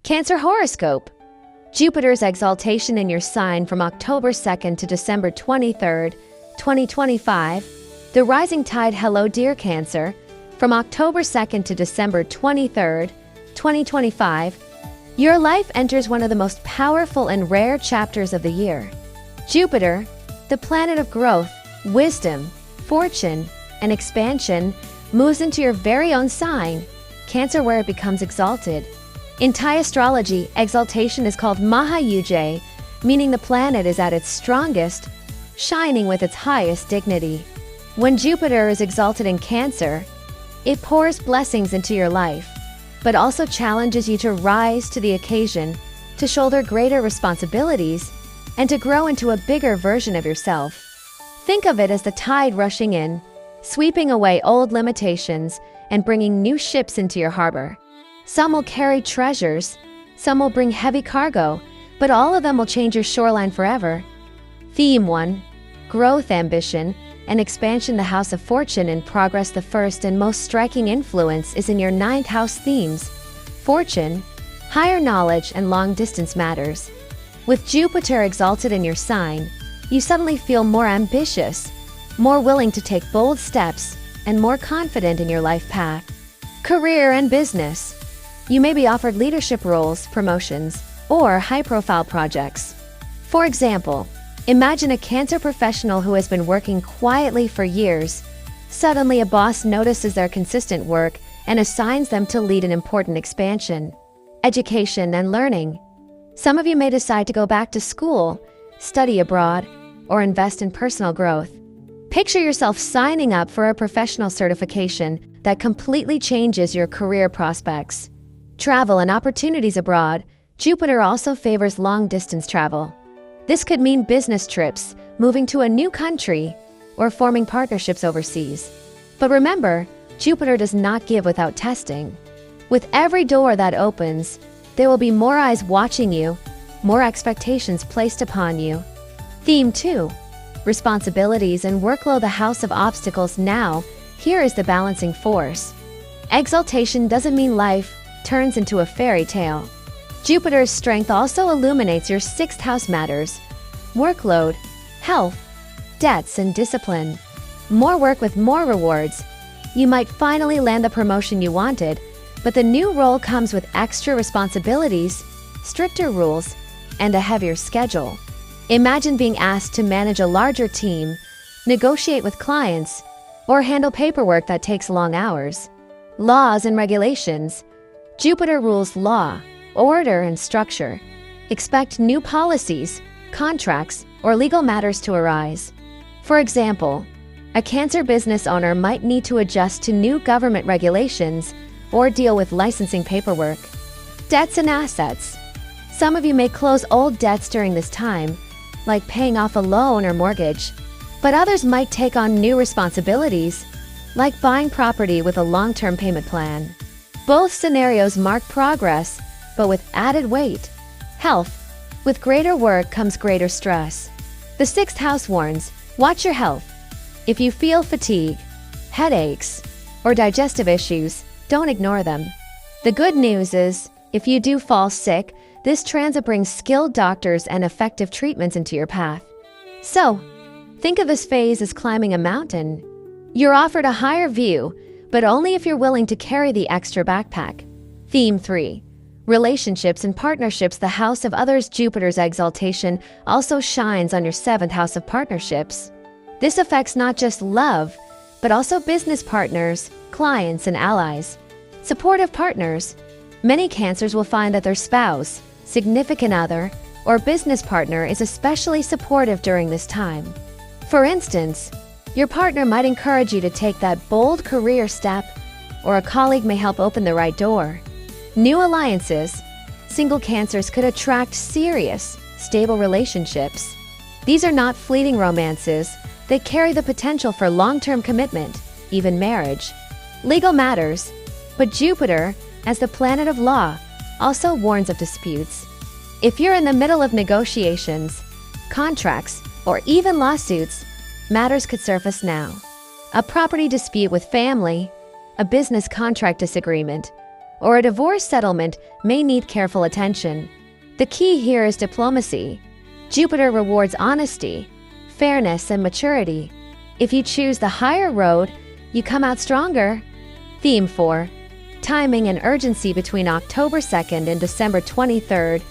Cancer horoscope. Jupiter's exaltation in your sign from October 2nd to December 23rd, 2025. The rising tide. Hello, dear Cancer. From October 2nd to December 23rd, 2025, your life enters one of the most powerful and rare chapters of the year. Jupiter, the planet of growth, wisdom, fortune, and expansion, moves into your very own sign, Cancer, where it becomes exalted. In thaiastrology, exaltation is called Mahayuj, meaning the planet is at its strongest, shining with its highest dignity. When Jupiter is exalted in Cancer, it pours blessings into your life, but also challenges you to rise to the occasion, to shoulder greater responsibilities, and to grow into a bigger version of yourself. Think of it as the tide rushing in, sweeping away old limitations and bringing new ships into your harbor. Some will carry treasures, some will bring heavy cargo, but all of them will change your shoreline forever. Theme 1. Growth, ambition, and expansion. The house of fortune and progress. The first and most striking influence is in your 9th house themes. Fortune, higher knowledge, and long-distance matters. With Jupiter exalted in your sign, you suddenly feel more ambitious, more willing to take bold steps, and more confident in your life path. Career and business. You may be offered leadership roles, promotions, or high-profile projects. For example, imagine a Cancer professional who has been working quietly for years. Suddenly, a boss notices their consistent work and assigns them to lead an important expansion. Education and learning. Some of you may decide to go back to school, study abroad, or invest in personal growth. Picture yourself signing up for a professional certification that completely changes your career prospects. Travel and opportunities abroad. Jupiter also favors long-distance travel. This could mean business trips, moving to a new country, or forming partnerships overseas. But remember, Jupiter does not give without testing. With every door that opens, there will be more eyes watching you, more expectations placed upon you. Theme 2. Responsibilities and workload. The house of obstacles. Now, here is the balancing force. Exaltation doesn't mean life turns into a fairy tale. Jupiter's strength also illuminates your 6th house matters. Workload, health, debts, and discipline. More work with more rewards. You might finally land the promotion you wanted, but the new role comes with extra responsibilities, stricter rules, and a heavier schedule. Imagine being asked to manage a larger team, negotiate with clients, or handle paperwork that takes long hours. Laws and regulations. Jupiter rules law, order, and structure. Expect new policies, contracts, or legal matters to arise. For example, a Cancer business owner might need to adjust to new government regulations or deal with licensing paperwork. Debts and assets. Some of you may close old debts during this time, like paying off a loan or mortgage, but others might take on new responsibilities, like buying property with a long-term payment plan. Both scenarios mark progress, but with added weight. Health. With greater work comes greater stress. The 6th house warns, watch your health. If you feel fatigue, headaches, or digestive issues, don't ignore them. The good news is, if you do fall sick, this transit brings skilled doctors and effective treatments into your path. So, think of this phase as climbing a mountain. You're offered a higher view, but only if you're willing to carry the extra backpack. Theme 3. Relationships and partnerships. The house of others. Jupiter's exaltation also shines on your 7th house of partnerships. This affects not just love, but also business partners, clients, and allies. Supportive partners. Many Cancers will find that their spouse, significant other, or business partner is especially supportive during this time. For instance, your partner might encourage you to take that bold career step, or a colleague may help open the right door. New alliances. Single Cancers could attract serious, stable relationships. These are not fleeting romances. They carry the potential for long-term commitment, even marriage. Legal matters. But Jupiter, as the planet of law, also warns of disputes. If you're in the middle of negotiations, contracts, or even lawsuits, matters could surface now. A property dispute with family, a business contract disagreement, or a divorce settlement may need careful attention. The key here is diplomacy. Jupiter rewards honesty, fairness, and maturity. If you choose the higher road, you come out stronger. Theme 4. Timing and urgency. Between October 2nd and December 23rd,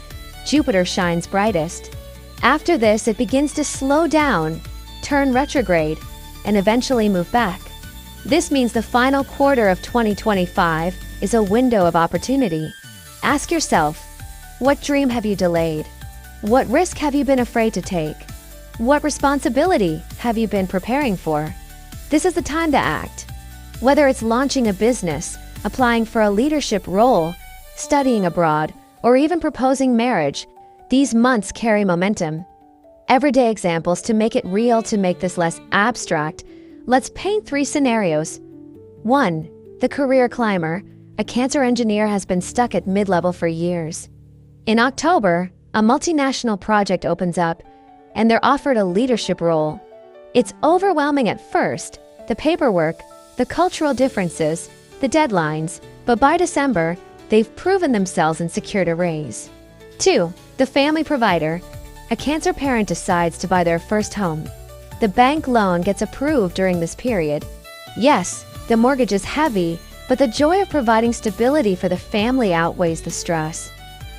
Jupiter shines brightest. After this, it begins to slow down, turn retrograde, and eventually move back. This means the final quarter of 2025 is a window of opportunity. Ask yourself, what dream have you delayed? What risk have you been afraid to take? What responsibility have you been preparing for? This is the time to act. Whether it's launching a business, applying for a leadership role, studying abroad, or even proposing marriage, these months carry momentum. Everyday examples to make it real. To make this less abstract, let's paint 3 scenarios. 1. The career climber. A Cancer engineer has been stuck at mid-level for years. In October, a multinational project opens up, and they're offered a leadership role. It's overwhelming at first, the paperwork, the cultural differences, the deadlines, but by December, they've proven themselves and secured a raise. 2. The family provider. A Cancer parent decides to buy their first home. The bank loan gets approved during this period. Yes, the mortgage is heavy, but the joy of providing stability for the family outweighs the stress.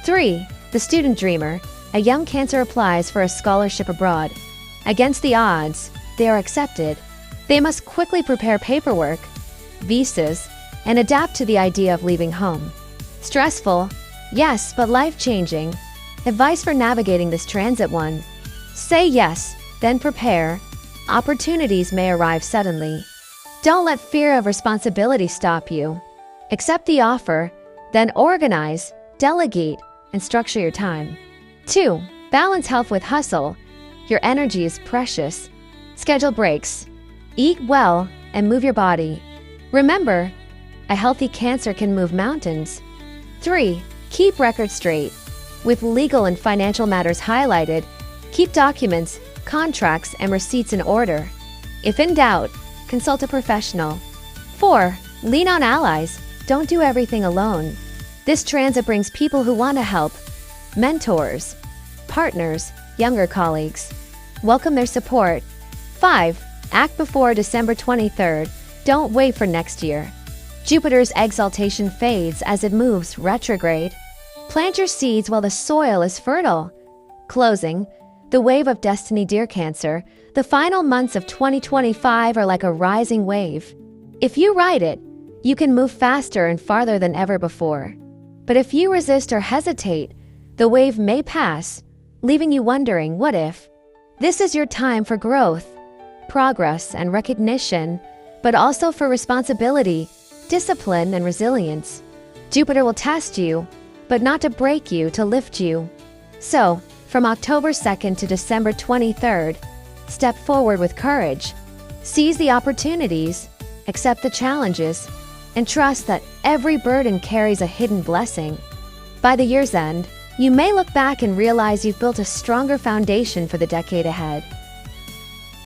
3. The student dreamer. A young Cancer applies for a scholarship abroad. Against the odds, they are accepted. They must quickly prepare paperwork, visas, and adapt to the idea of leaving home. Stressful, yes, but life-changing. Advice for navigating this transit. 1. Say yes, then prepare. Opportunities may arrive suddenly. Don't let fear of responsibility stop you. Accept the offer, then organize, delegate, and structure your time. 2. Balance health with hustle. Your energy is precious. Schedule breaks. Eat well and move your body. Remember, a healthy Cancer can move mountains. 3. Keep records straight. With legal and financial matters highlighted, keep documents, contracts, and receipts in order. If in doubt, consult a professional. 4. Lean on allies. Don't do everything alone. This transit brings people who want to help. Mentors, partners, younger colleagues. Welcome their support. 5. Act before December 23rd. Don't wait for next year. Jupiter's exaltation fades as it moves retrograde. Plant your seeds while the soil is fertile. Closing. The wave of destiny. Dear Cancer, the final months of 2025 are like a rising wave. If you ride it, you can move faster and farther than ever before. But if you resist or hesitate, the wave may pass, leaving you wondering, what if? This is your time for growth, progress, and recognition, but also for responsibility, discipline, and resilience. Jupiter will test you, but not to break you, to lift you. So, from October 2nd to December 23rd, step forward with courage. Seize the opportunities, accept the challenges, and trust that every burden carries a hidden blessing. By the year's end, you may look back and realize you've built a stronger foundation for the decade ahead.